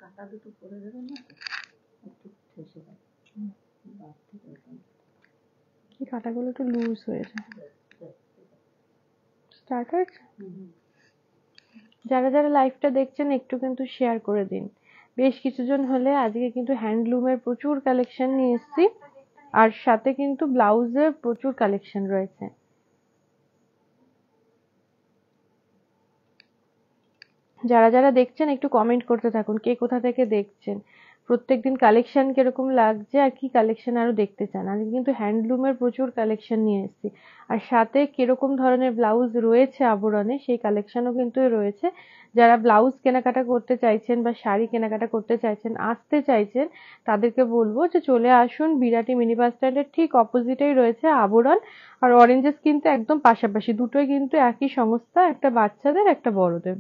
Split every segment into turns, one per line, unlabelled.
কাটা দুটো পরে দেবে না, একটু ঠেসে দেয়, কি কাটাগুলো একটু লুজ হয়েছে। স্টার্ট হয়েছে। যারা যারা লাইভটা দেখছেন একটু কিন্তু শেয়ার করে দিন, বেশ কিছুজন হলে। আজকে কিন্তু হ্যান্ডলুমের প্রচুর কালেকশন নিয়ে এসেছি, আর সাথে কিন্তু ব্লাউজের প্রচুর কালেকশন রয়েছে। যারা যারা দেখছেন একটু কমেন্ট করতে থাকুন, কে কোথা থেকে দেখছেন, প্রত্যেকদিন কালেকশন কিরকম লাগছে, আর কি কালেকশন আরো দেখতে চান। আজকে কিন্তু হ্যান্ডলুমের প্রচুর কালেকশন নিয়ে এসেছি, আর সাথে কিরকম ধরনের ব্লাউজ রয়েছে আবরণে সেই কালেকশনও কিন্তু রয়েছে। যারা ব্লাউজ কেনাকাটা করতে চাইছেন বা শাড়ি কেনাকাটা করতে চাইছেন, আসতে চাইছেন, তাদেরকে বলবো যে চলে আসুন। বিরাটি মিনি বাস স্ট্যান্ডের ঠিক অপোজিটেই রয়েছে আবরণ, আর অরেঞ্জেস কিন্তু একদম পাশাপাশি, দুটোই কিন্তু একই সংস্থা, একটা বাচ্চাদের একটা বড়দের।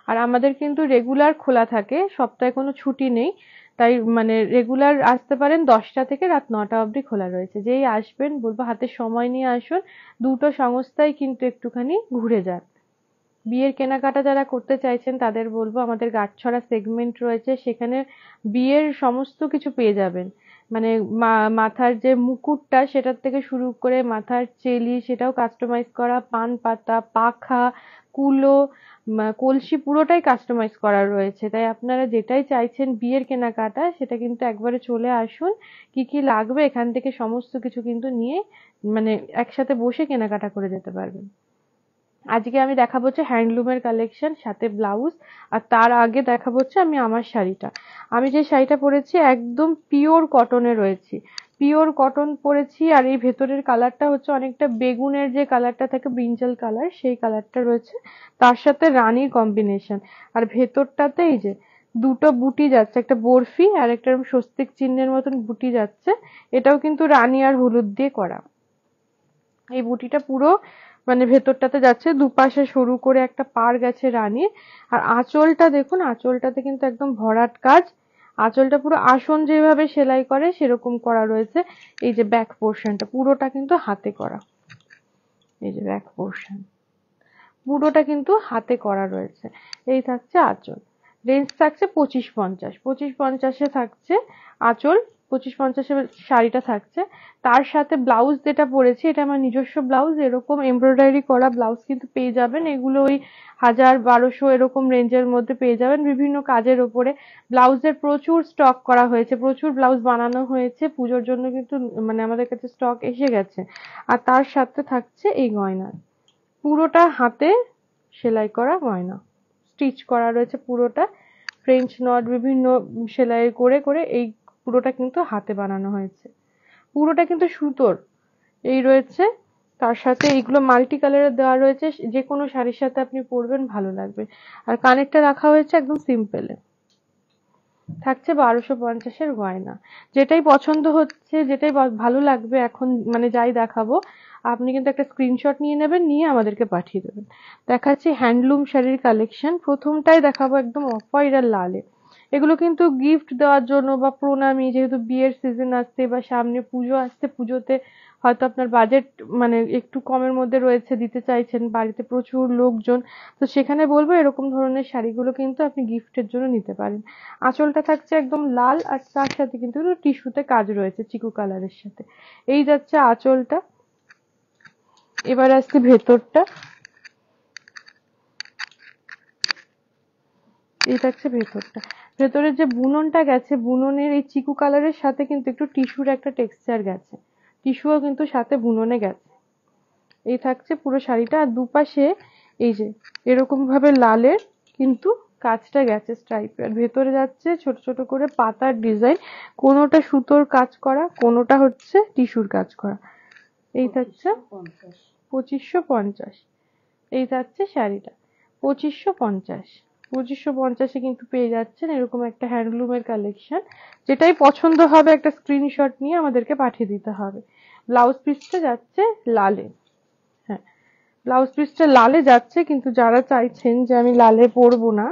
আর আমাদের কিন্তু রেগুলার খোলা থাকে, সপ্তাহে কোনো ছুটি নেই, তাই মানে রেগুলার আসতে পারেন। 10টা থেকে রাত 9টা অবধি খোলা রয়েছে। যেই আসবেন বলবো হাতে সময় নিয়ে আসুন, দুটো সংস্থাই কিন্তু একটুখানি ঘুরে যান। বিয়ের কেনাকাটা যারা করতে চাইছেন তাদের বলবো আমাদের গাঁটছড়া সেগমেন্ট রয়েছে, সেখানে বিয়ের সমস্ত কিছু পেয়ে যাবেন। মানে মাথার যে মুকুটটা সেটার থেকে শুরু করে মাথার চেলি, সেটাও কাস্টমাইজ করা, পান পাতা, পাখা, কুলো, কলসি পুরোটাই কাস্টমাইজ করা রয়েছে। তাই আপনারা যেটাই চাইছেন বিয়ের কেনাকাটা, সেটা কিন্তু একবারে চলে আসুন। কি কি লাগবে এখান থেকে সমস্ত কিছু কিন্তু নিয়ে মানে একসাথে বসে কেনাকাটা করে যেতে পারবেন। আজকে আমি দেখাবো হচ্ছে হ্যান্ডলুমের কালেকশন, সাথে ব্লাউজ, আর তার আগে দেখাবো হচ্ছে আমি আমার শাড়িটা। আমি যে শাড়িটা পরেছি একদম পিওর কটনে রয়েছে, পিওর কটন পরেছি। আর এই ভেতরের কালারটা হচ্ছে অনেকটা বেগুনের যে কালারটা থাকে, ব্রিঞ্জাল কালার, সেই কালারটা রয়েছে, তার সাথে রানীর কম্বিনেশন। আর ভেতরটাতে এই যে দুটো বুটি যাচ্ছে, একটা বরফি আর একটা স্বস্তিক চিহ্নের মতন বুটি যাচ্ছে। এটাও কিন্তু রানী আর হলুদ দিয়ে করা। এই বুটিটা পুরো মানে ভেতরটাতে যাচ্ছে, দুপাশে সরু করে একটা পাড় গেছে রানীর। আর আঁচলটা দেখুন, আঁচলটাতে কিন্তু একদম ভরাট কাজ। আঁচলটা পুরো আসন যেভাবে সেলাই করে সেরকম করা রয়েছে। এই যে ব্যাক পোর্শনটা পুরোটা কিন্তু হাতে করা, এই যে ব্যাক পোর্শন পুরোটা কিন্তু হাতে করা রয়েছে। এই থাকছে আঁচল, রেঞ্জ থাকছে 25-50, 25-50-এ থাকছে আঁচল, 25-50-এ শাড়িটা থাকছে। তার সাথে ব্লাউজ যেটা পরেছি এটা আমার নিজস্ব ব্লাউজ, এরকম এমব্রয়ডারি করা ব্লাউজ কিন্তু পেয়ে যাবেন। এগুলো ওই 1000-1200 এরকম রেঞ্জের মধ্যে পেয়ে যাবেন, বিভিন্ন কাজের ওপরে। ব্লাউজের প্রচুর স্টক করা হয়েছে, প্রচুর ব্লাউজ বানানো হয়েছে পুজোর জন্য, কিন্তু মানে আমাদের কাছে স্টক এসে গেছে। আর তার সাথে থাকছে এই গয়না, পুরোটা হাতে সেলাই করা গয়না, স্টিচ করা রয়েছে পুরোটা, ফ্রেঞ্চ নট বিভিন্ন সেলাই করে করে এই পুরোটা কিন্তু হাতে বানানো হয়েছে। পুরোটা কিন্তু সুতোর এই রয়েছে। তার সাথে এইগুলো মাল্টি কালারের দেওয়া রয়েছে, যে কোনো শাড়ির সাথে আপনি পরবেন ভালো লাগবে। আর কানেরটা রাখা হয়েছে একদম সিম্পলে। থাকছে 1250-এর গয়না। যেটাই পছন্দ হচ্ছে, যেটাই ভালো লাগবে এখন মানে যাই দেখাবো, আপনি কিন্তু একটা স্ক্রিনশট নিয়ে নেবেন, নিয়ে আমাদেরকে পাঠিয়ে দেবেন। দেখাচ্ছি হ্যান্ডলুম শাড়ির কালেকশন। প্রথমটাই দেখাবো একদম অফ হোয়াইট আর লালে। এগুলো কিন্তু গিফট দেওয়ার জন্য বা প্রণামী, যেহেতু বিয়ের সিজন আসছে বা সামনে পুজো আসছে, পুজোতে হয়তো আপনার বাজেট মানে একটু কমের মধ্যে রয়েছে, দিতে চাইছেন, বাড়িতে প্রচুর লোকজন, তো সেখানে বলবো এরকম ধরনের শাড়িগুলো কিন্তু আপনি গিফটের জন্য নিতে পারেন। আঁচলটা থাকছে একদম লাল, আর তার সাথে কিন্তু টিস্যুতে কাজ রয়েছে চিকু কালারের সাথে। এই যাচ্ছে আঁচলটা। এবার আসছে ভেতরটা, এই থাকছে ভেতরটা। ভেতরের যে বুননটা গেছে, বুননের এই চিকু কালারের সাথে কিন্তু একটু টিস্যুর একটা টেক্সচার গেছে, টিস্যুও কিন্তু সাথে বুননে গেছে। এই থাকছে পুরো শাড়িটা। আর দুপাশে এই যে এরকম ভাবে লালের কিন্তু কাজটা গেছে স্ট্রাইপে, আর ভেতরে যাচ্ছে ছোট ছোট করে পাতার ডিজাইন, কোনোটা সুতোর কাজ করা, কোনোটা হচ্ছে টিস্যুর কাজ করা। এই থাকছে 2550। এই থাকছে শাড়িটা 2550। 2550-এ কিন্তু পেয়ে যাচ্ছেন এরকম একটা হ্যান্ডলুমের কালেকশন। যেটাই পছন্দ হবে একটা স্ক্রিনশট নিয়ে আমাদেরকে পাঠিয়ে দিতে হবে। ব্লাউজ পিসটা যাচ্ছে লালে। হ্যাঁ, ব্লাউজ পিসটা লালে যাচ্ছে, কিন্তু যারা চাইছেন যে আমি লালে পরবো না,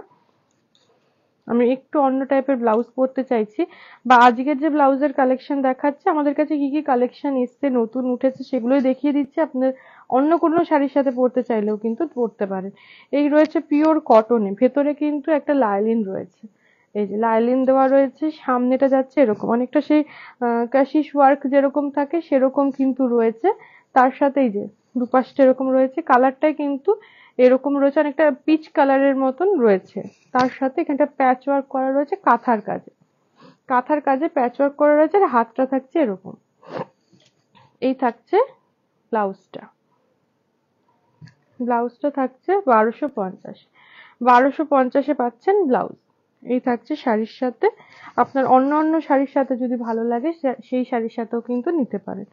আমি একটু অন্য টাইপের ব্লাউজ পরতে চাইছি, বা আজকের যে ব্লাউজের কালেকশন দেখাচ্ছে, আমাদের কাছে কি কি কালেকশন এসছে নতুন উঠেছে সেগুলোই দেখিয়ে দিচ্ছি। আপনার অন্য কোনো শাড়ির সাথে পরতে চাইলেও কিন্তু পরতে পারেন। এই রয়েছে পিওর কটনে, ভেতরে কিন্তু একটা লাইলিন রয়েছে, এই যে লাইলিন দেওয়া রয়েছে। সামনেটা যাচ্ছে এরকম অনেকটা সেই কাশিশ ওয়ার্ক যেরকম থাকে সেরকম কিন্তু রয়েছে। তার সাথে এই যে দুপাশটা এরকম রয়েছে, কালারটাই কিন্তু এরকম রয়েছে, অনেকটা পিচ কালারের মতন রয়েছে। তার সাথে এখানটা প্যাচ ওয়ার্ক করা রয়েছে কাঁথার কাজে, কাঁথার কাজে প্যাচ ওয়ার্ক করা রয়েছে, আর হাতটা থাকছে এরকম। এই থাকছে ব্লাউজটা, ব্লাউজটা থাকছে 1250, 1250-এ পাচ্ছেন ব্লাউজ। এই থাকছে শাড়ির সাথে। আপনার অন্য অন্য শাড়ির সাথে যদি ভালো লাগে সেই শাড়ির সাথেও কিন্তু নিতে পারেন।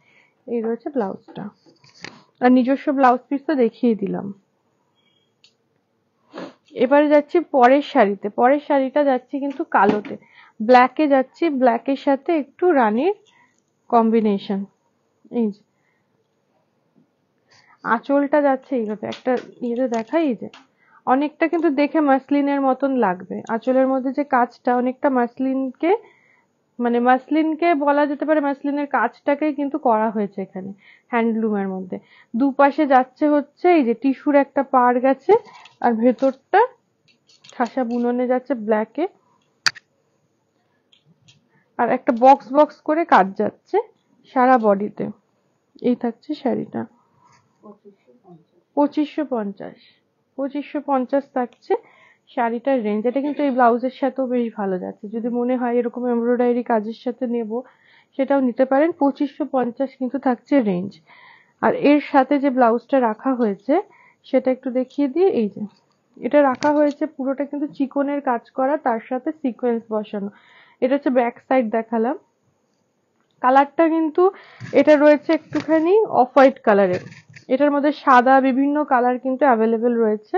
এই রয়েছে ব্লাউজটা, আর নিজস্ব ব্লাউজ পিস তো দেখিয়ে দিলাম। এবারে যাচ্ছি পরের শাড়িতে। পরের শাড়িটা যাচ্ছি কিন্তু কালোতে, ব্ল্যাকে যাচ্ছি, ব্ল্যাকের সাথে একটু রানীর কম্বিনেশন। এই যে আঁচলটা যাচ্ছে এইভাবে, একটা ইয়েতে দেখাই, এই যে অনেকটা কিন্তু দেখে মাসলিনের মতন লাগবে। আঁচলের মধ্যে যে কাজটা অনেকটা মাসলিনকে, মানে মাসলিনকে বলা যেতে পারে, মাসলিনের কাজটাকেই কিন্তু করা হয়েছে এখানে হ্যান্ডলুমের মধ্যে। দুপাশে যাচ্ছে হচ্ছে এই যে টিস্যুর একটা পাড় গেছে, আর ভেতরটা ঠাসা বুননে যাচ্ছে ব্ল্যাকে, আর একটা বক্স বক্স করে কাজ যাচ্ছে সারা বডিতে। এই থাকছে শাড়িটা 2550, 2550 থাকছে শাড়িটার রেঞ্জ। এটা কিন্তু এই ব্লাউজের সাথেও বেশ ভালো যাচ্ছে, যদি মনে হয় এরকম এমব্রয়ডারি কাজের সাথে নেব সেটাও নিতে পারেন। 2550 কিন্তু থাকছে রেঞ্জ। আর এর সাথে যে ব্লাউজটা রাখা হয়েছে সেটা একটু দেখিয়ে দিই। এই যে এটা রাখা হয়েছে পুরোটা কিন্তু চিকনের কাজ করা, তার সাথে সিকোয়েন্স বসানো। এটা হচ্ছে ব্যাক সাইড দেখালাম। কালারটা কিন্তু এটা রয়েছে একটুখানি অফ হোয়াইট কালারের, এটার মধ্যে সাদা বিভিন্ন কালার কিন্তু অ্যাভেলেবেল রয়েছে।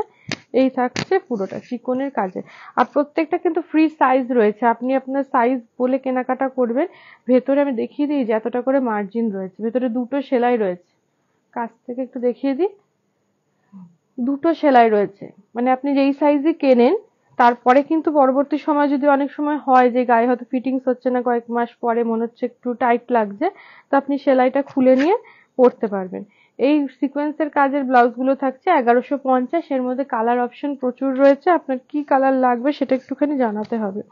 এই থাকছে পুরোটা চিকনের কাজে, আর প্রত্যেকটা কিন্তু ফ্রি সাইজ রয়েছে, আপনি আপনার সাইজ বলে কেনাকাটা করবেন। ভেতরে আমি দেখিয়ে দিই যে এতটা করে মার্জিন রয়েছে, ভেতরে দুটো সেলাই রয়েছে, কাছ থেকে একটু দেখিয়ে দিই, দুটো সেলাই রয়েছে। মানে আপনি যেই সাইজই কেনেন, তারপরে কিন্তু পরবর্তী সময় যদি অনেক সময় হয় যে গায়ে হয়তো ফিটিংস হচ্ছে না, কয়েক মাস পরে মনে হচ্ছে একটু টাইট লাগছে, তো আপনি সেলাইটা খুলে নিয়ে পরতে পারবেন। এই সিকোয়েন্সের কাজের ব্লাউজগুলো থাকছে 1150, এর মধ্যে কালার অপশন প্রচুর রয়েছে, আপনার কি কালার লাগবে সেটা একটুখানি জানাতে হবে।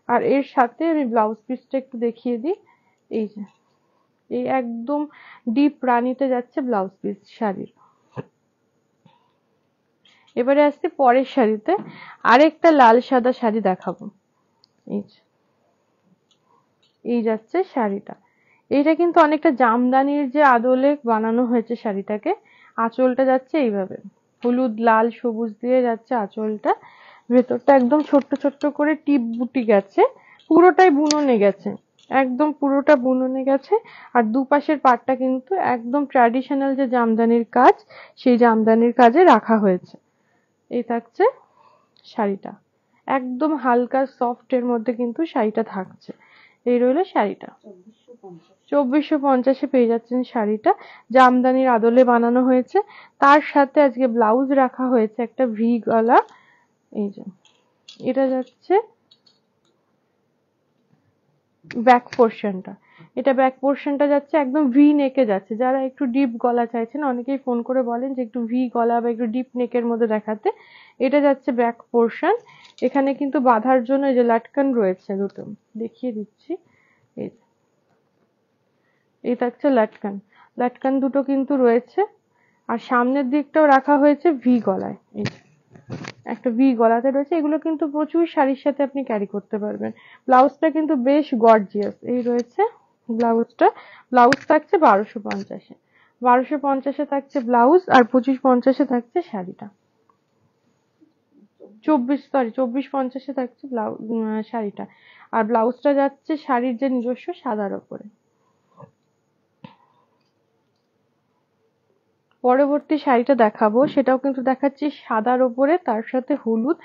আর এর সাথে আমি ব্লাউজ পিসটা একটু দেখিয়ে দিই। এই যে এই একদম ডিপ রানীতে যাচ্ছে ব্লাউজ পিস শাড়ির। এবারে আসছি পরের শাড়িতে, আরেকটা লাল সাদা শাড়ি দেখাবো। এই যে এই যাচ্ছে শাড়িটা, এইটা কিন্তু অনেকটা জামদানির যে আদলে বানানো হয়েছে শাড়িটাকে। আঁচলটা যাচ্ছে এইভাবে হলুদ লাল সবুজ দিয়ে যাচ্ছে আঁচলটা, ভেতরটা একদম ছোট্ট ছোট্ট করে টিপ বুটি গেছে, পুরোটাই বুননে গেছে, একদম পুরোটা বুননে গেছে। আর দুপাশের পাটটা কিন্তু একদম ট্র্যাডিশনাল যে জামদানির কাজ, সেই জামদানির কাজে রাখা হয়েছে। এই থাকছে শাড়িটা, একদম হালকা সফট এর মধ্যে কিন্তু শাড়িটা থাকছে। এই রইলো শাড়িটা, 2450-এ পেয়ে যাচ্ছেন শাড়িটা, জামদানির আদলে বানানো হয়েছে। তার সাথে আজকে ব্লাউজ রাখা হয়েছে একটা ভি গলা। এই যে এটা যাচ্ছে ব্যাক পোর্শনটা, এটা ব্যাক পোর্শনটা যাচ্ছে একদম ভি নেকে যাচ্ছে। যারা একটু ডিপ গলা চাইছেন, অনেকেই ফোন করে বলেন যে একটু ভি গলা বা একটু ডিপ নেকের মধ্যে দেখাতে, এটা যাচ্ছে ব্যাক পোর্শন। এখানে কিন্তু বাঁধার জন্য এই যে লাটকান রয়েছে দুটো, দেখিয়ে দিচ্ছি। এই এই থাকছে লাটকান, লাটকান দুটো কিন্তু রয়েছে। আর সামনের দিকটাও রাখা হয়েছে ভি গলায়, এই যে একটা ভি গলাতে রয়েছে। এগুলো কিন্তু প্রচুর শাড়ির সাথে আপনি ক্যারি করতে পারবেন। ব্লাউজটা কিন্তু বেশ গর্জিয়াস। এই রয়েছে ব্লাউজটা, ব্লাউজ থাকছে 1250-এ, 1250-এ থাকছে ব্লাউজ, আর 2550-এ থাকছে শাড়িটা। 2450-এ থাকছে ব্লাউজ শাড়িটা। আর ব্লাউজটা যাচ্ছে শাড়ির যে নিজস্ব সাদার ওপরে। পরবর্তী শাড়িটা দেখাবো, সেটাও কিন্তু দেখাচ্ছি সাদার ওপরে, তার সাথে হলুদ।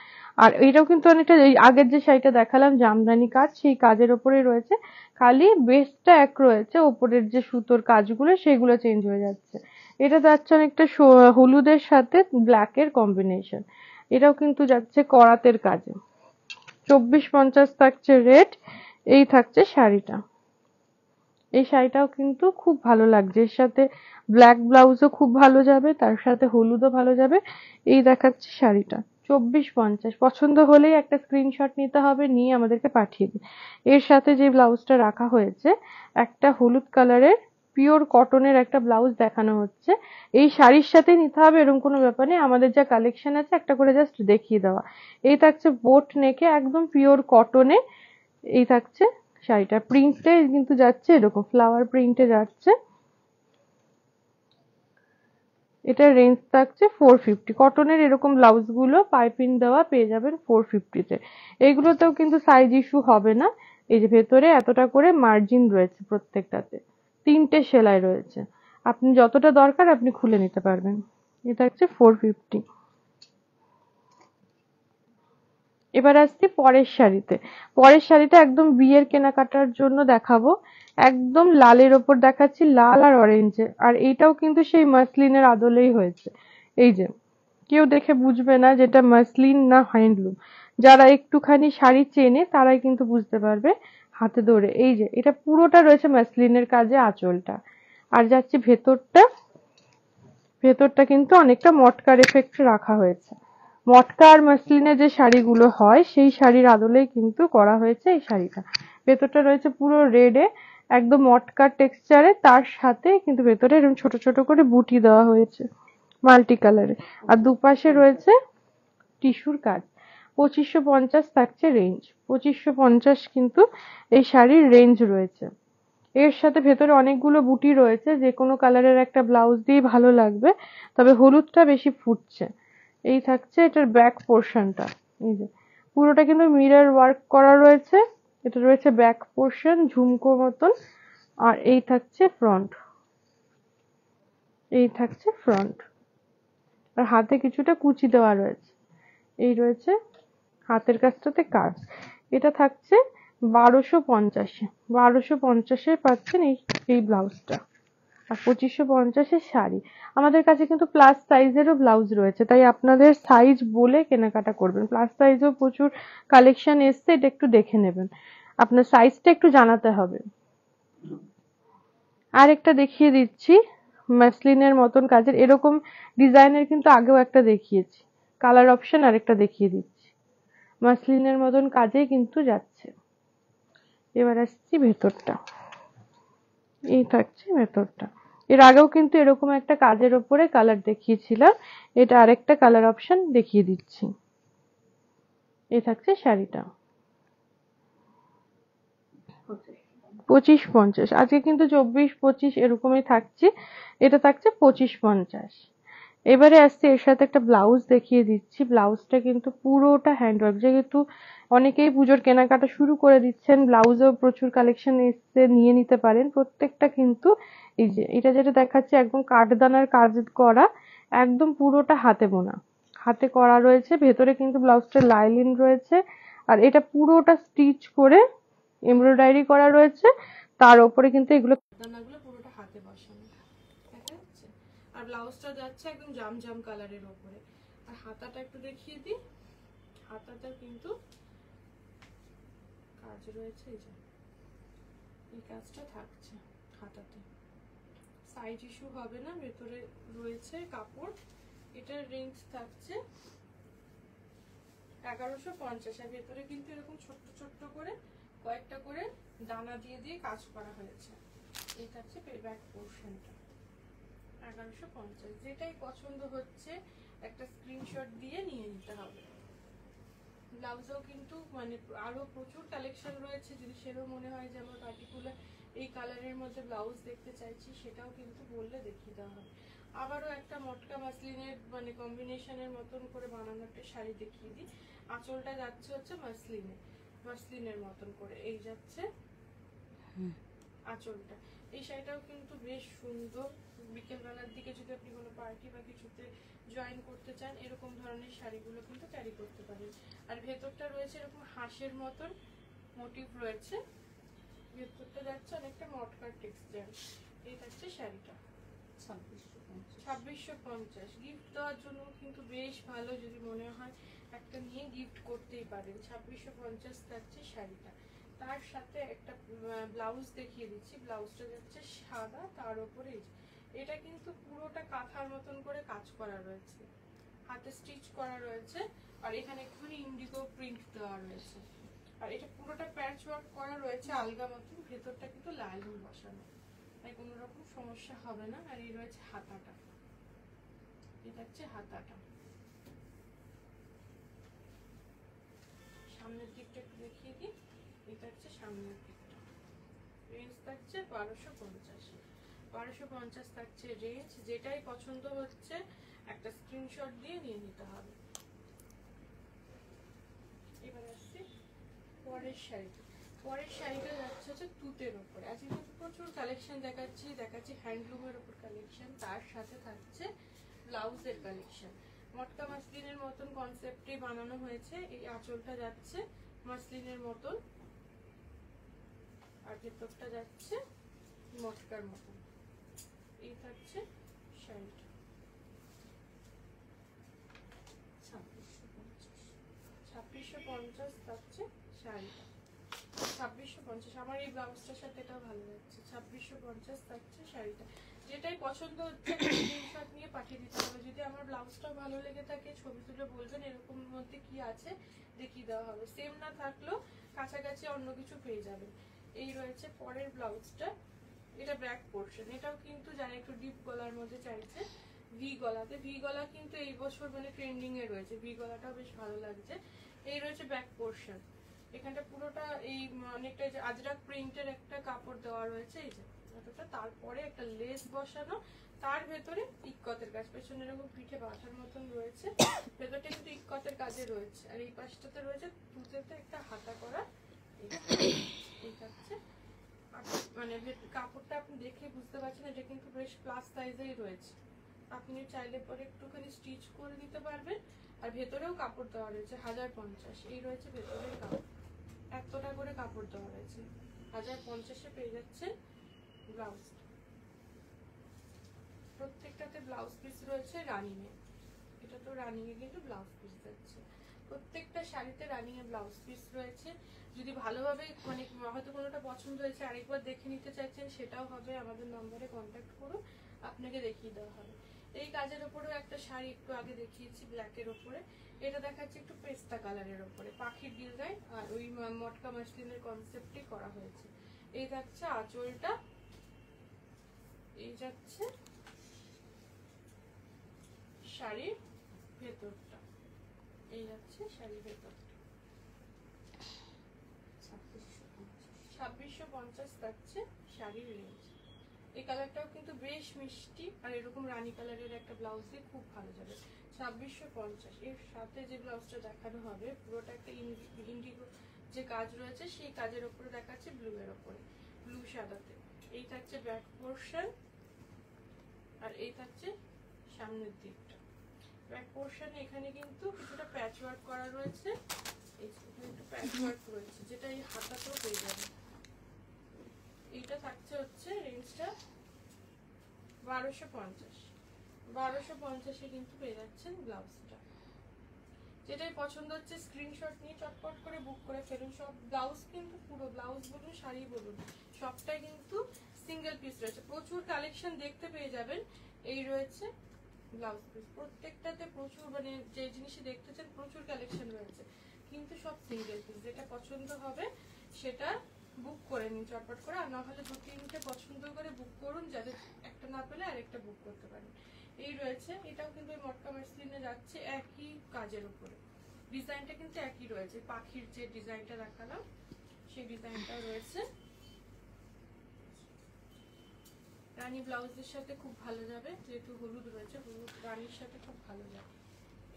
আর এটাও কিন্তু অনেকটা এই আগের যে শাড়িটা দেখালাম জামদানি কাজ, সেই কাজের ওপরে রয়েছে, খালি বেসটা এক রয়েছে, ওপরের যে সুতোর কাজগুলো সেগুলো চেঞ্জ হয়ে যাচ্ছে। এটা যাচ্ছে অনেকটা হলুদের সাথে ব্ল্যাকের কম্বিনেশন। এটাও কিন্তু যাচ্ছে করাতের কাজে। 2450 থাকছে রেট। এই থাকছে শাড়িটা। এই শাড়িটাও কিন্তু খুব ভালো লাগছে, এর সাথে ব্ল্যাক ব্লাউজও খুব ভালো যাবে, তার সাথে হলুদও ভালো যাবে। এই দেখাচ্ছে শাড়িটা 2450। পছন্দ হলেই একটা স্ক্রিনশট নিতে হবে, নিয়ে আমাদেরকে পাঠিয়ে দিন। এর সাথে যে ব্লাউজটা রাখা হয়েছে, একটা হলুদ কালারের পিওর কটনের একটা ব্লাউজ দেখানো হচ্ছে। এই শাড়ির সাথে নিতে হবে এরকম কোনো ব্যাপার নেই, আমাদের যা কালেকশন আছে একটা করে জাস্ট দেখিয়ে দেওয়া। এই থাকছে বোট নেকে একদম পিওর কটনে। এই থাকছে শাড়িটা, প্রিন্টে কিন্তু যাচ্ছে এরকম ফ্লাওয়ার প্রিন্টে যাচ্ছে। এটার রেঞ্জ থাকছে 450। কটনের এরকম ব্লাউজ গুলো পাইপিং দেওয়া পেয়ে যাবেন 450 তে। এইগুলোতেও কিন্তু সাইজ ইস্যু হবে না। এই যে ভেতরে এতটা করে মার্জিন রয়েছে, প্রত্যেকটাতে 3টে সেলাই রয়েছে, আপনি যতটা দরকার আপনি খুলে নিতে পারবেন। এটা হচ্ছে 450। এবার আসছি পরের শাড়িতে। পরের শাড়িটা একদম বিয়ের কেনাকাটার জন্য দেখাবো। একদম লালের ওপর দেখাচ্ছি, লাল আর অরেঞ্জে। আর এইটাও কিন্তু সেই মাসলিনের আদলেই হয়েছে। এই যে কেউ দেখে বুঝবে না যেটা মাসলিন না হ্যান্ডলুম। যারা একটুখানি শাড়ি চেনে তারাই কিন্তু বুঝতে পারবে হাতে ধরে। এই যে এটা পুরোটা রয়েছে মাসলিনের কাজে আঁচলটা। আর যাচ্ছে ভেতরটা। ভেতরটা কিন্তু অনেকটা মটকার এফেক্ট রাখা হয়েছে। মটকা আর মসলিনের যে শাড়িগুলো হয় সেই শাড়ির আদলেই কিন্তু করা হয়েছে এই শাড়িটা। ভেতরটা রয়েছে পুরো রেডে, একদম মটকার টেক্সচারে, তার সাথে কিন্তু ভেতরে এরকম ছোট ছোট করে বুটি দেওয়া হয়েছে মাল্টি কালারে। আর দুপাশে রয়েছে টিস্যুর কাজ। 2550 থাকছে রেঞ্জ। 2550 কিন্তু এই শাড়ির রেঞ্জ রয়েছে। এর সাথে ভেতরে অনেকগুলো বুটি রয়েছে, যে কোনো কালারের একটা ব্লাউজ দিয়ে ভালো লাগবে, তবে হলুদটা বেশি ফুটছে। এই থাকছে এটার ব্যাক পোর্শনটা। এই যে পুরোটা কিন্তু মিরর ওয়ার্ক করা রয়েছে। এটা রয়েছে ব্যাক পোর্শন ঝুমকো মতন। আর এই থাকছে ফ্রন্ট। এই থাকছে ফ্রন্ট। আর হাতে কিছুটা কুচি দেওয়া রয়েছে। এই রয়েছে হাতের কাছটাতে কাজ। এটা থাকছে 1250-এ। 1250-এ পাচ্ছেন এই এই ব্লাউজটা। আর 2550-এর শাড়ি। আমাদের কাছে কিন্তু প্লাস সাইজেরও ব্লাউজ রয়েছে, তাই আপনাদের সাইজ বলে কেনাকাটা করবেন। প্লাস সাইজও প্রচুর কালেকশন এসছে, এটা একটু দেখে নেবেন। আপনার সাইজটা একটু জানাতে হবে। আর একটা দেখিয়ে দিচ্ছি মাসলিনের মতন কাজের, এরকম ডিজাইনের কিন্তু আগেও একটা দেখিয়েছি। কালার অপশন আরেকটা দেখিয়ে দিচ্ছি। মাসলিনের মতন কাজে কিন্তু যাচ্ছে। এবার আসছি ভেতরটা। এই থাকছে ভেতরটা। এর আগেও কিন্তু এরকম একটা কাজের ওপরে কালার দেখিয়েছিলাম, এটা আরেকটা কালার অপশন দেখিয়ে দিচ্ছি। এই থাকছে শাড়িটা 2550। আজকে কিন্তু 24-25 এরকমই থাকছে। এটা থাকছে 2550। এবারে আসছে এর সাথে একটা ব্লাউজ দেখিয়ে দিচ্ছি। ব্লাউজটা কিন্তু পুরোটা হ্যান্ডওয়ার্ক, যেহেতু অনেকেই পুজোর কেনাকাটা শুরু করে দিচ্ছেন, ব্লাউজও প্রচুর কালেকশন এসছে, নিয়ে নিতে পারেন। প্রত্যেকটা কিন্তু এই যে এটা যেটা দেখাচ্ছে একদম কাঠদানার কাজ করা, একদম পুরোটা হাতে বোনা, হাতে করা রয়েছে। ভেতরে কিন্তু ব্লাউজটা লাইলিন রয়েছে। আর এটা পুরোটা স্টিচ করে এমব্রয়ডারি করা রয়েছে। তার উপরে কিন্তু এগুলো দানাগুলো পুরোটা হাতে বসানো, দেখা যাচ্ছে। আর ব্লাউজটা যাচ্ছে একদম জাম জাম কালারের উপরে। আর হাতাটা একটু দেখিয়ে দিই। হাতাটা কিন্তু কাজ রয়েছে, এই যে এই কাজটা থাকছে হাতাতে। সাইজ ইস্যু হবে না, ভেতরে রয়েছে কাপড়। এটার রেঞ্জ থাকছে 1150। আর ভেতরে কিন্তু এরকম ছোট্ট ছোট্ট করে কয়েকটা করে দানা দিয়ে দিয়ে কাজ করা হয়েছে। এটা হচ্ছে ব্যাক পোর্শনটা। 1150। যেটাই পছন্দ হচ্ছে একটা স্ক্রিনশট দিয়ে নিয়ে নিতে হবে। ব্লাউজও কিন্তু মানে আরো প্রচুর কালেকশন রয়েছে, যদি সেরকম মনে হয় যে আমার পার্টিকুলার এই কালারের মধ্যে ব্লাউজ দেখতে চাইছি, সেটাও কিন্তু বললে দেখিয়ে দেওয়া হবে। আবারও একটা মটকা মাসলিনের মানে কম্বিনেশনের মতন করে বানানো একটা শাড়ি দেখিয়ে দিই। আঁচলটা যাচ্ছে হচ্ছে মাসলিনের মতন করে এই যাচ্ছে আঁচলটা। এই শাড়িটাও কিন্তু বেশ সুন্দর। বিকেল বেলার দিকে যদি আপনি কোনো পার্টি বা কিছুতে জয়েন করতে চান, এরকম ধরনের শাড়িগুলো কিন্তু ক্যারি করতে পারেন। আর ভেতরটা রয়েছে এরকম হাঁসের মতন মোটিভ রয়েছে। ভেতরটা যাচ্ছে অনেকটা মটকার টেক্সচার। এই থাকছে শাড়িটা
2650 গিফট দেওয়ার জন্য কিন্তু বেশ ভালো, যদি মনে হয় একটা নিয়ে গিফট করতেই পারেন। 2650 থাকছে শাড়িটা। তার সাথে একটা ব্লাউজ দেখিয়ে দিচ্ছি। ব্লাউজটা যাচ্ছে সাদা, তার উপরে এটা কিন্তু পুরোটা কাঁথার মতন করে কাজ করা রয়েছে, হাতে স্টিচ করা রয়েছে, আর এখানে একটুখানি ইন্ডিগো প্রিন্ট দেওয়া রয়েছে। আর এটা পুরোটা প্যাচ ওয়ার্ক করা রয়েছে আলগা মতন, ভেতরটা কিন্তু লাইনিং বসানো, তাই কোনো রকম সমস্যা হবে না। আর এই রয়েছে হাতাটা, এটা হচ্ছে হাতাটা। সামনের দিকটা একটু দেখিয়ে দিই, এটা হচ্ছে সামনের দিকটা। রেঞ্জ থাকছে 1250। 1250 থাকছে রেঞ্জ। যেটাই পছন্দ হচ্ছে একটা স্ক্রিনশট দিয়ে নিয়ে নিতে হবে। এবার আসছি পরের শাড়িটা। পরের শাড়িটা যাচ্ছে হচ্ছে তুতের উপরে। আজকে কিন্তু প্রচুর কালেকশন দেখাচ্ছি হ্যান্ডলুমের উপর কালেকশন, তার সাথে থাকছে ব্লাউজের কালেকশন। মটকা মাসলিনের মতন কনসেপ্টে বানানো হয়েছে। এই আঁচলটা যাচ্ছে মাসলিনের মতন, আর ভেতরটা যাচ্ছে মটকার মতন। এই থাকছে শাড়িটা। 2650 থাকছে শাড়িটা। 2650। আমার এই ব্লাউজটার সাথে এটাও ভালো লাগছে। 2650 থাকছে শাড়িটা। যেটাই পছন্দ হচ্ছে স্ক্রিনশট নিয়ে পাঠিয়ে দিতে হবে। যদি আমার ব্লাউজটাও ভালো লেগে থাকে ছবি তুলে বলবেন এরকম মধ্যে কি আছে দেখিয়ে দেওয়া হবে। সেম না থাকলেও কাছাকাছি অন্য কিছু পেয়ে যাবেন। এই রয়েছে পরের ব্লাউজটা, এটা ব্যাক পোর্শন। এটাও কিন্তু যারা একটু ডিপ গলার মধ্যে চাইছে ভি গলাতে, ভি গলা কিন্তু এই বছর মানে ট্রেন্ডিং এ রয়েছে, ভি গলাটাও বেশ ভালো লাগছে। এই রয়েছে ব্যাক পোর্শন, এখানটা পুরোটা এই অনেকটা যে আজরাক প্রিন্টের একটা কাপড় দেওয়া রয়েছে, এই যে এতটা। তারপরে একটা লেস বসানো, তার ভেতরে ইক্কতের কাজ, পেছনে এরকম পিঠে বাঁধার মতন রয়েছে, ভেতরটা কিন্তু ইক্কতের কাজে রয়েছে। আর এই পাশটাতে রয়েছে তুতেতে একটা হাতা করা। এই থাকছে মানে কাপড়টা আপনি দেখে বুঝতে পারছেন এটা কিন্তু বেশ প্লাস সাইজেই রয়েছে। আপনি চাইলে পরে একটুখানি স্টিচ করে দিতে পারবেন। আর ভেতরেও কাপড় দেওয়া রয়েছে 1050। এই রয়েছে ভেতরের কাপড়, এতটা করে কাপড় দেওয়া রয়েছে। 1050-এ পেয়ে যাচ্ছে ব্লাউজ। প্রত্যেকটাতে ব্লাউজ পিস রয়েছে রানিং এ। এটা তো রানিং এ কিন্তু ব্লাউজ পিস যাচ্ছে। প্রত্যেকটা শাড়িতে রানিং এ ব্লাউজ পিস রয়েছে। যদি ভালোভাবে মানে হয়তো কোনোটা পছন্দ হয়েছে আরেকবার দেখে নিতে চাইছেন সেটাও হবে, আমাদের নম্বরে কন্ট্যাক্ট করুন, আপনাকে দেখিয়ে দেওয়া হবে। এই কাজের উপরেও একটা শাড়ি একটু আগে দেখিয়েছি ব্ল্যাকের উপরে, এটা দেখাচ্ছে একটু পেস্তা কালারের উপরে, পাখির ডিজাইন আর ওই মটকা মাসলিনের কনসেপ্টে করা হয়েছে। এই যাচ্ছে আঁচলটা, এই যাচ্ছে শাড়ির ভেতরটা, এই যাচ্ছে শাড়ির ভেতরটা। 2650 থাকছে শাড়ির রেঞ্জ। এই কালারটাও কিন্তু বেশ মিষ্টি, আর এরকম রানী কালারের একটা ব্লাউজ দিয়ে খুব ভালো যাবে। 2650। এর সাথে যে ব্লাউজটা দেখানো হবে পুরোটা একটা ইন্ডিগো যে কাজ রয়েছে সেই কাজের উপরে দেখাচ্ছে ব্লু এর উপরে, ব্লু সাদাতে। এই থাকছে ব্যাক পোর্শন, আর এই থাকছে সামনের দিকটা। ব্যাক পোর্শনে এখানে কিন্তু কিছুটা প্যাচ ওয়ার্ক করা রয়েছে, এখানে একটু প্যাচ ওয়ার্ক রয়েছে, যেটা এই হাতাতেও পেয়ে যাবে। এইটা থাকছে হচ্ছে রেঞ্জটা 1250। 1250-এ কিন্তু পেয়ে যাচ্ছেন ব্লাউজটা। যেটাই পছন্দ হচ্ছে স্ক্রিনশট নিয়ে চটপট করে বুক করে ফেলুন। সব ব্লাউজ কিন্তু পুরো ব্লাউজ বলুন শাড়ি বলুন সবটাই কিন্তু সিঙ্গেল পিস রয়েছে। প্রচুর কালেকশন দেখতে পেয়ে যাবেন। এই রয়েছে ব্লাউজ পিস, প্রত্যেকটাতে প্রচুর মানে যে জিনিসই দেখতে চান প্রচুর কালেকশন রয়েছে, কিন্তু সব সিঙ্গেল পিস। যেটা পছন্দ হবে সেটা বুক করে নিন চটপট করে, আর না হলে 2-3টে পছন্দ করে বুক করুন, যাদের একটা না পেলে আরেকটা বুক করতে পারেন। এই রয়েছে, এটাও কিন্তু মটকা মাসলিনে যাচ্ছে একই কাজের উপরে, ডিজাইনটা কিন্তু একই রয়েছে, পাখির যে ডিজাইনটা দেখালাম সেই ডিজাইনটাও রয়েছে। রানী ব্লাউজের সাথে খুব ভালো যাবে, যেহেতু হলুদ রয়েছে, হলুদ রানীর সাথে খুব ভালো যাবে।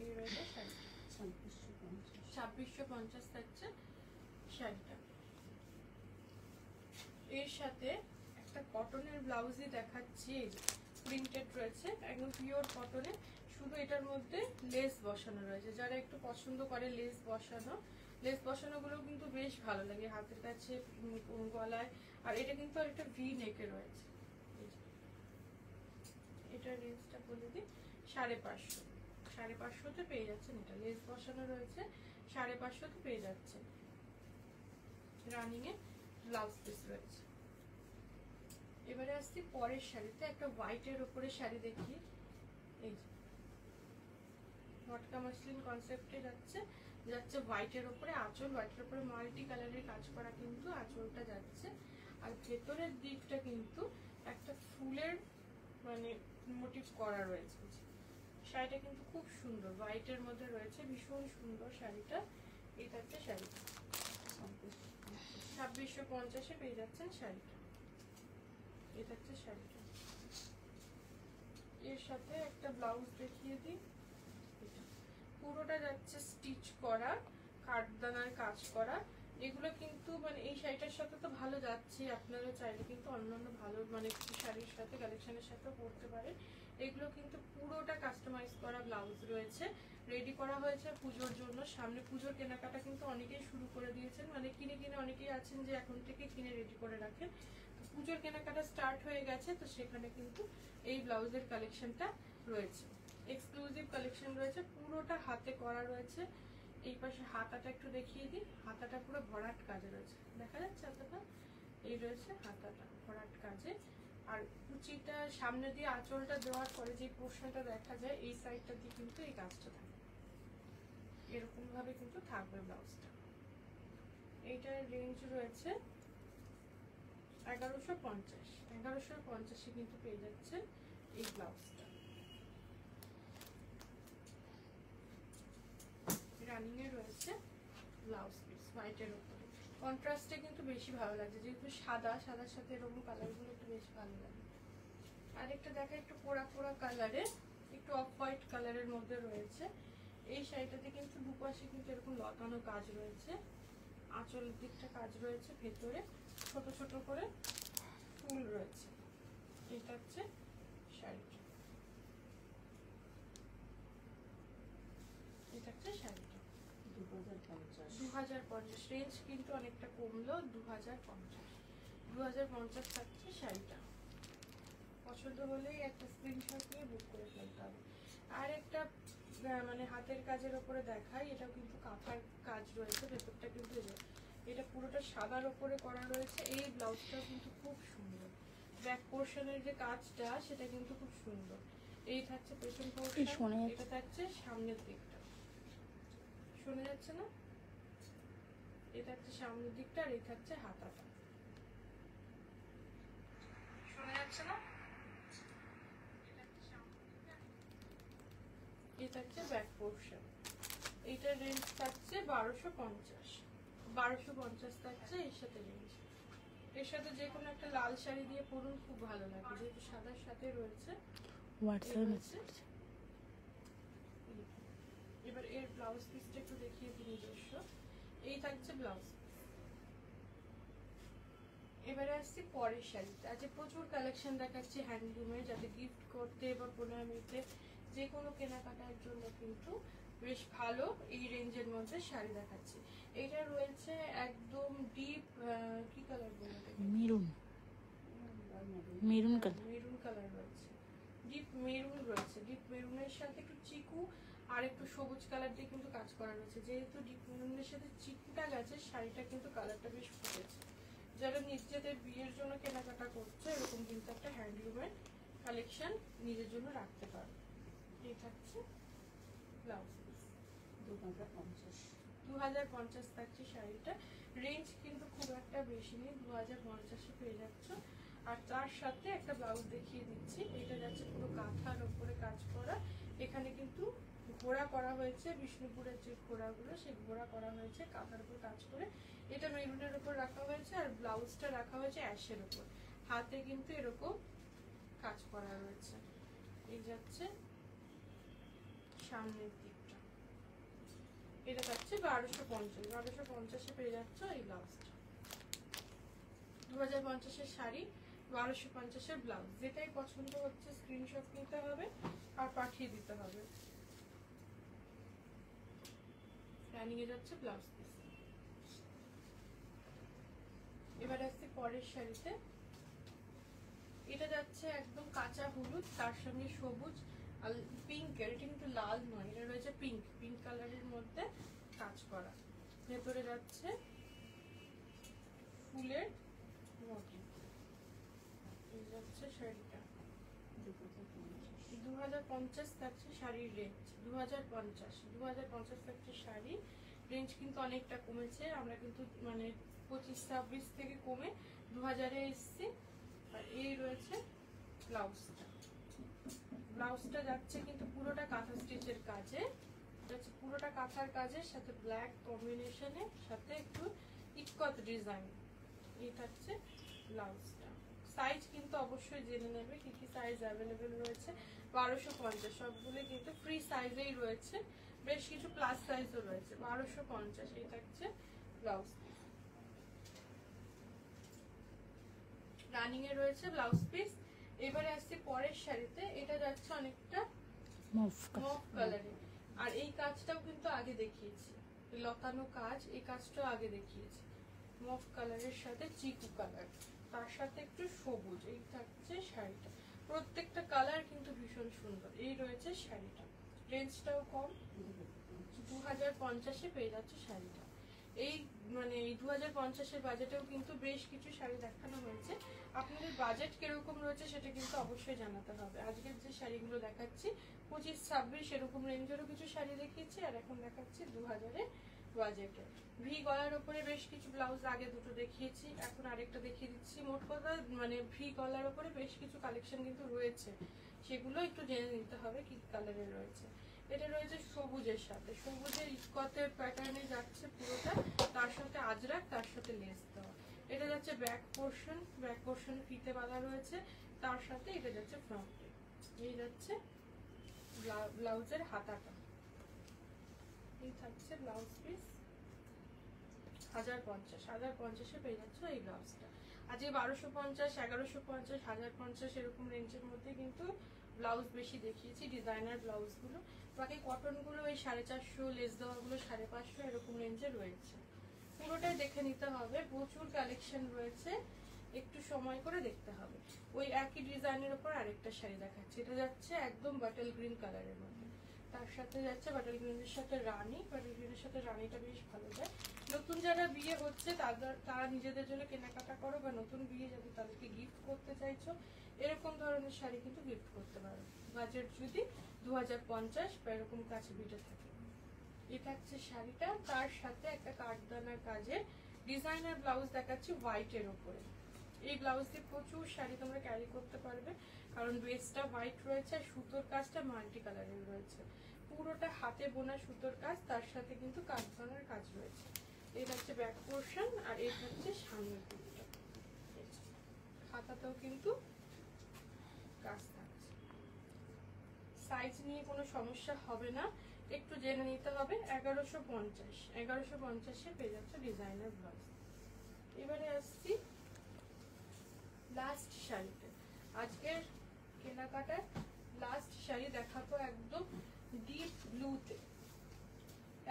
এই রয়েছে শাড়ি 2650 থাকছে শাড়িটা। এর সাথে একটা কটনের ব্লাউজই দেখাচ্ছি, প্রিন্টেড রয়েছে একদম পিওর কটনে, শুধু এটার মধ্যে লেস বসানো রয়েছে। যারা একটু পছন্দ করে লেস বসানো গুলো কিন্তু বেশ ভালো লাগে হাতের কাছে, গলায়। আর এটা কিন্তু আর একটা ভি নেকে রয়েছে, এটা রেঞ্জটা বলে দিই, 550, 550তে পেয়ে যাচ্ছেন। এটা লেস বসানো রয়েছে, 550তে পেয়ে যাচ্ছে। রানিং এ ব্লাউজ পিস রয়েছে। এবারে আসছি পরের শাড়িতে, একটা হোয়াইটের উপরে শাড়ি দেখি। এই যে মটকা মাসলিন কনসেপ্টে যাচ্ছে, যাচ্ছে হোয়াইটের উপরে আঁচল, হোয়াইটের উপরে মাল্টি কালারের কাজ করা কিন্তু আঁচলটা যাচ্ছে। আর ভেতরের দিকটা কিন্তু একটা ফুলের মানে মোটিভ করা রয়েছে। শাড়িটা কিন্তু খুব সুন্দর, হোয়াইটের মধ্যে রয়েছে, ভীষণ সুন্দর শাড়িটা। এটা হচ্ছে শাড়িটা 2650-এ পেয়ে যাচ্ছেন শাড়িটা। এটা হচ্ছে শাড়িটা। এর সাথে একটা ব্লাউজ দেখিয়ে দিই। পুরোটা যাচ্ছে স্টিচ করা, কাঠদানার কাজ করা। এগুলো কিন্তু মানে এই শাড়িটার সাথে তো ভালো যাচ্ছে, আপনারা চাইলে কিন্তু অন্যান্য ভালো মানে শাড়ির সাথে কালেকশনের সাথেও পরতে পারেন। এগুলো কিন্তু পুরোটা কাস্টমাইজ করা ব্লাউজ রয়েছে, রেডি করা হয়েছে পুজোর জন্য। সামনে পুজোর কেনাকাটা কিন্তু অনেকেই শুরু করে দিয়েছেন, মানে কিনে অনেকেই আছেন যে এখন থেকে কিনে রেডি করে রাখেন। তো পুজোর কেনাকাটা স্টার্ট হয়ে গেছে, তো সেখানে কিন্তু এই ব্লাউজের কালেকশনটা রয়েছে, এক্সক্লুসিভ কালেকশন রয়েছে। পুরোটা হাতে করা রয়েছে। এই পাশে হাতাটা একটু দেখিয়ে দিই, হাতাটা পুরো ভরাট কাজে রয়েছে, দেখা যাচ্ছে হাতাটা? এই রয়েছে হাতাটা ভরাট কাজে। আর কুচিটা সামনে দিয়ে আঁচলটা দেওয়ার পরে যে পোর্শনটা দেখা যায় এই সাইডটা দিয়ে কিন্তু এই কাজটা থাকে, এরকম ভাবে কিন্তু থাকবে ব্লাউজটা। এইটার রেঞ্জ রয়েছে 1150, 1150-এ কিন্তু পেয়ে যাচ্ছেন এই ব্লাউজটা। রানিং এ রয়েছে ব্লাউজ পিস হোয়াইটের উপরে, কন্ট্রাস্টে কিন্তু বেশি ভালো লাগছে, যেহেতু সাদার সাথে এরকম কালারগুলো একটু বেশি ভালো লাগে। আর একটা দেখা একটু পোড়া পোড়া কালারে, একটু অফ হোয়াইট কালারের মধ্যে রয়েছে। এই শাড়িটাতে কিন্তু দুপাশে কিন্তু এরকম লতানো কাজ রয়েছে, আঁচলের দিকটা কাজ রয়েছে, ভেতরে ছোট ছোট করে ফুল রয়েছে। এটা হচ্ছে শাড়িটা, এটা হচ্ছে শাড়িটা 2050 রেঞ্জ কিন্তু অনেকটা কমলো, 2050 থাকছে শাড়িটা। পছন্দ হলেই একটা স্ক্রিনশট নিয়ে বুক করে ফেলতে হবে। আর একটা মানে হাতের কাজের উপরে দেখাই, এটাও কিন্তু কাঁথার কাজ রয়েছে, ভেতরটা কিন্তু এটা পুরোটা সাদার উপরে করা রয়েছে। এই ব্লাউজটা কিন্তু খুব সুন্দর, ব্যাক পোর্শনের যে কাজটা সেটা কিন্তু খুব সুন্দর। এই থাকছে পেছন পোর্শন, এটা থাকছে সামনের দিকটা, শোনা যাচ্ছে না? এটা হচ্ছে সামনের দিকটা, আর এই থাকছে হাতাটা, শোনা যাচ্ছে না? এটা হচ্ছে ব্যাক পোর্শন। এইটার রেঞ্জ থাকছে 1250, 1250 থাকছে এর সাথে রেঞ্জ। এর সাথে যে কোনো একটা লাল শাড়ি দিয়ে পরুন, খুব ভালো লাগে, যেহেতু সাদার সাথে রয়েছে। এবার এর ব্লাউজ পিসটা একটু দেখিয়ে দিই নিজস্ব। এই থাকছে ব্লাউজ। এবারে আসছি পরের শাড়িতে। আজকে প্রচুর কালেকশন দেখাচ্ছি হ্যান্ডলুমের, যাতে গিফট করতে বা 15 যে কোনো কেনাকাটার জন্য কিন্তু বেশ ভালো এই রেঞ্জের মধ্যে শাড়ি দেখাচ্ছি। এটা রয়েছে একদম ডিপ কি কালার বলতে, মেরুন কালার রয়েছে, ডিপ মেরুন রয়েছে। ডিপ মেরুনের সাথে একটু চিকু আর একটু সবুজ কালার দিয়ে কিন্তু কাজ করা রয়েছে। যেহেতু ডিপ মেরুনের সাথে চিকুটা গেছে, শাড়িটা কিন্তু কালারটা বেশ ফুটেছে। যারা নিজেদের বিয়ের জন্য কেনাকাটা করছে, এরকম কিন্তু একটা হ্যান্ডলুমের কালেকশন নিজের জন্য রাখতে পারো। এই থাকছে ব্লাউজ পিস 2050 থাকছে শাড়িটা। রেঞ্জ কিন্তু খুব একটা বেশি নেই, 2050-এ পেয়ে যাচ্ছ। আর তার সাথে একটা ব্লাউজ দেখিয়ে দিচ্ছি। এটা যাচ্ছে পুরো কাঁথার ওপরে কাজ করা, এখানে কিন্তু ঘোড়া করা হয়েছে, বিষ্ণুপুরের যে ঘোড়াগুলো সেই ঘোড়া করা হয়েছে কাঁথার উপর কাজ করে। এটা মেরুনের উপর রাখা হয়েছে, আর ব্লাউজটা রাখা হয়েছে অ্যাশের উপর। হাতে কিন্তু এরকম কাজ করা রয়েছে। এই যাচ্ছে সামনের দিকটা। এটা যাচ্ছে 1250, 1250-এ পেয়ে যাচ্ছ এই ব্লাউজটা। 2050-এর শাড়ি, 1250-এর ব্লাউজ। যেটাই পছন্দ হচ্ছে স্ক্রিনশট নিতে হবে আর পাঠিয়ে দিতে হবে। রানিং এ যাচ্ছে ব্লাউজ পিস। এবার আসছে পরের শাড়িতে। এটা যাচ্ছে একদম কাঁচা হলুদ, তার সঙ্গে সবুজ আর পিঙ্কের, এটা কিন্তু লাল নয়, এটা রয়েছে পিঙ্ক, পিঙ্ক কালারের মধ্যে কাজ করা। ভেতরে যাচ্ছে ফুলের মোটিভ। এই যাচ্ছে শাড়িটা 2050 থাকছে শাড়ির রেঞ্জ, 2050 থাকছে শাড়ি রেঞ্জ, কিন্তু অনেকটা কমেছে। আমরা কিন্তু মানে 25-26 থেকে কমে 2000-এ এসছি। আর এই রয়েছে ব্লাউজটা, ব্লাউজটা যাচ্ছে কিন্তু পুরোটা কাঁথা স্টিচের কাজে, যাচ্ছে পুরোটা কাঁথার কাজের সাথে ব্ল্যাক কম্বিনেশনে, সাথে একটু ইকত ডিজাইন। এই থাকছে ব্লাউজটা। সাইজ কিন্তু অবশ্যই জেনে নেবে কি কি সাইজ অ্যাভেলেবেল রয়েছে। 1250, সবগুলো কিন্তু ফ্রি সাইজেই রয়েছে, বেশ কিছু প্লাস সাইজও রয়েছে। 1250 এই থাকছে ব্লাউজ। রানিং এ রয়েছে ব্লাউজ পিস। এবারে আসছে পরের শাড়িতে, এটা যাচ্ছে অনেকটা মভ কালারে, আর এই কাজটাও কিন্তু আগে দেখিয়েছি, লতানো কাজ, এই কাজটাও আগে দেখিয়েছি। মভ কালারের সাথে চিকু কালার, তার সাথে একটু সবুজ, এই থাকছে শাড়িটা। প্রত্যেকটা কালার কিন্তু ভীষণ সুন্দর। এই রয়েছে শাড়িটা, রেঞ্জটাও কম, 2050-এ পেয়ে যাচ্ছে শাড়িটা। এই মানে এই 2050-এর বাজেটেও কিন্তু বেশ কিছু শাড়ি দেখানো হয়েছে। আপনাদের বাজেট কিরকম রয়েছে সেটা কিন্তু অবশ্যই জানাতে হবে। আজকের যে শাড়িগুলো দেখাচ্ছি 25-26 এরকম রেঞ্জেরও কিছু শাড়ি দেখিয়েছি, আর এখন দেখাচ্ছি 2000-এ বাজেটে। ভি গলার উপরে বেশ কিছু ব্লাউজ আগে দুটো দেখিয়েছি, এখন আরেকটা দেখিয়ে দিচ্ছি। মোট কথা মানে ভি গলার উপরে বেশ কিছু কালেকশন কিন্তু রয়েছে, সেগুলো একটু জেনে নিতে হবে কি কালারের রয়েছে। এটা রয়েছে সবুজের সাথে, সবুজের ইস্কতের প্যাটার্নে যাচ্ছে পুরোটা, তার সাথে আজরাক, তার সাথে লেস দেওয়া। এটা যাচ্ছে ব্যাক পোর্শন, ব্যাক পোর্শন ফিতে বাঁধা রয়েছে, তার সাথে এটা যাচ্ছে ফ্রন্টে। এই যাচ্ছে ব্লাউজের হাতাটা। এই থাকছে ব্লাউজ পিস 1050-1050-এ পেয়ে যাচ্ছে এই ব্লাউজটা। আজ এই 1250, 1150, 1050 এরকম রেঞ্জের মধ্যে কিন্তু ব্লাউজ বেশি দেখিয়েছি, ডিজাইনার ব্লাউজ গুলো। বাকি কটন গুলো এই 450, লেস দেওয়া গুলো 550 এরকম রেঞ্জে রয়েছে। পুরোটাই দেখে নিতে হবে, প্রচুর কালেকশন রয়েছে, একটু সময় করে দেখতে হবে। ওই একই ডিজাইনের উপর আরেকটা শাড়ি দেখাচ্ছি, এটা যাচ্ছে একদম বাটল গ্রিন কালারের মধ্যে, তার সাথে যাচ্ছে বাটল গ্রিনের সাথে রানী, বাটল গ্রিনের সাথে রানীটা বেশ ভালো যায়। নতুন যারা বিয়ে হচ্ছে তারা নিজেদের জন্য কেনাকাটা করো, বা নতুন বিয়ে যাদের তাদেরকে গিফট করতে চাইছো, এরকম ধরনের শাড়ি কিন্তু গিফট করতে পারো, বাজেট যদি 2050 বা এরকম কাছে বিটে থাকে। এটা হচ্ছে শাড়িটা, তার সাথে একটা কাঠদানার কাজে ডিজাইনার ব্লাউজ দেখাচ্ছি হোয়াইটের উপরে। এই ব্লাউজ দিয়ে প্রচুর শাড়ি তোমরা ক্যারি করতে পারবে, কারণ বেসটা হোয়াইট রয়েছে আর সুতোর কাজটা মাল্টি কালারের রয়েছে, পুরোটা হাতে বোনা সুতোর কাজ, তার সাথে কিন্তু কাঠদানার কাজ রয়েছে। এই হচ্ছে ব্যাক পোর্শন, আর এই হচ্ছে সামনের দিকটা। খাতাতেও কিন্তু কাজ থাকছে, সাইজ নিয়ে কোনো সমস্যা হবে না, একটু জেনে নিতে হবে। 1150-1150-এ পেয়ে যাচ্ছে ডিজাইনার ব্লাউজ। এবারে আসছি লাস্ট শাড়িতে, আজকের কেনাকাটার লাস্ট শাড়ি দেখাবো একদম ডিপ ব্লুতে।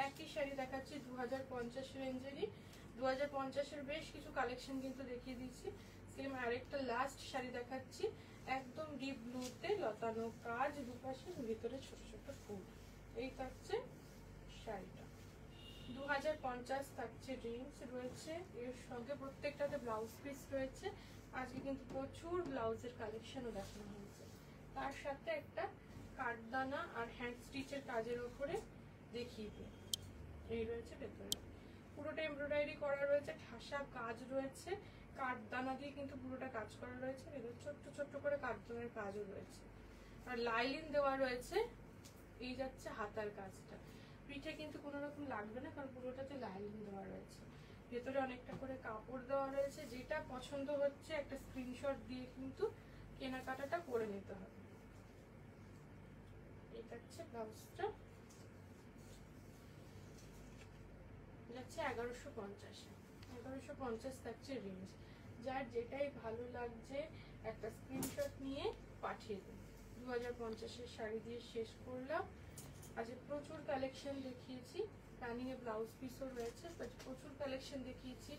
একই শাড়ি দেখাচ্ছি 2050 রেঞ্জেরই, 2050-এর বেশ কিছু কালেকশন কিন্তু দেখিয়ে দিচ্ছি। সেম আরেকটা লাস্ট শাড়ি দেখাচ্ছি একদম ডিপ ব্লুতে, লতানো কাজ, দুপাশে ভিতরে ছোট ছোট ফুল। এই থাকছে শাড়িটা, 2050 থাকছে রেঞ্জ রয়েছে। এর সঙ্গে প্রত্যেকটাতে ব্লাউজ পিস রয়েছে, আজকে কিন্তু প্রচুর ব্লাউজের কালেকশনও দেখানো হয়েছে। তার সাথে একটা কাঠদানা আর হ্যান্ড স্টিচের কাজের উপরে দেখিয়ে দিই। এই রয়েছে ভেতরে, পুরোটা এমব্রয়ডারি করা রয়েছে, ঠাসা কাজ রয়েছে, কাঠদানা দিয়ে কিন্তু পুরোটা কাজ করা রয়েছে, এদের ছোট্ট ছোট্ট করে কাঠদানার কাজও রয়েছে, আর লাইলিন দেওয়া রয়েছে। এই যাচ্ছে হাতার কাজটা, পিঠে কিন্তু কোনো রকম লাগবে না, কারণ পুরোটাতে লাইলিন দেওয়া রয়েছে। ভেতরে অনেকটা করে কাপড় দেওয়া রয়েছে, যেটা পছন্দ হচ্ছে একটা স্ক্রিনশট দিয়ে কিন্তু কেনাকাটাটা করে নিতে হবে। এটা হচ্ছে ব্লাউজটা, যাচ্ছে 1150 থাকছে রেঞ্জ। যার যেটাই ভালো লাগছে একটা স্ক্রিনশট নিয়ে পাঠিয়ে দিন। 2050-এর শাড়ি দিয়ে শেষ করলাম। আজ প্রচুর কালেকশন দেখিয়েছি, রানিং এ ব্লাউজ পিসও রয়েছে, প্রচুর কালেকশন দেখিয়েছি।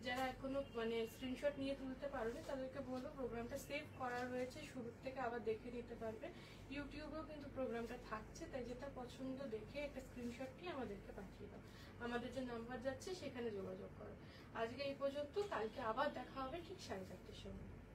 যারা এখনো মানে স্ক্রিনশট নিয়ে তুলতে পারোনি তাদেরকে বলবো প্রোগ্রামটা সেভ করা রয়েছে, শুরুর থেকে আবার দেখে নিতে পারবে। ইউটিউবেও কিন্তু প্রোগ্রামটা থাকছে, তাই যেটা পছন্দ দেখে একটা স্ক্রিনশট নিয়ে আমাদেরকে পাঠিয়ে দাও। আমাদের যে নাম্বার যাচ্ছে সেখানে যোগাযোগ করো। আজকে এই পর্যন্ত, কালকে আবার দেখা হবে ঠিক 4:30টার সময়।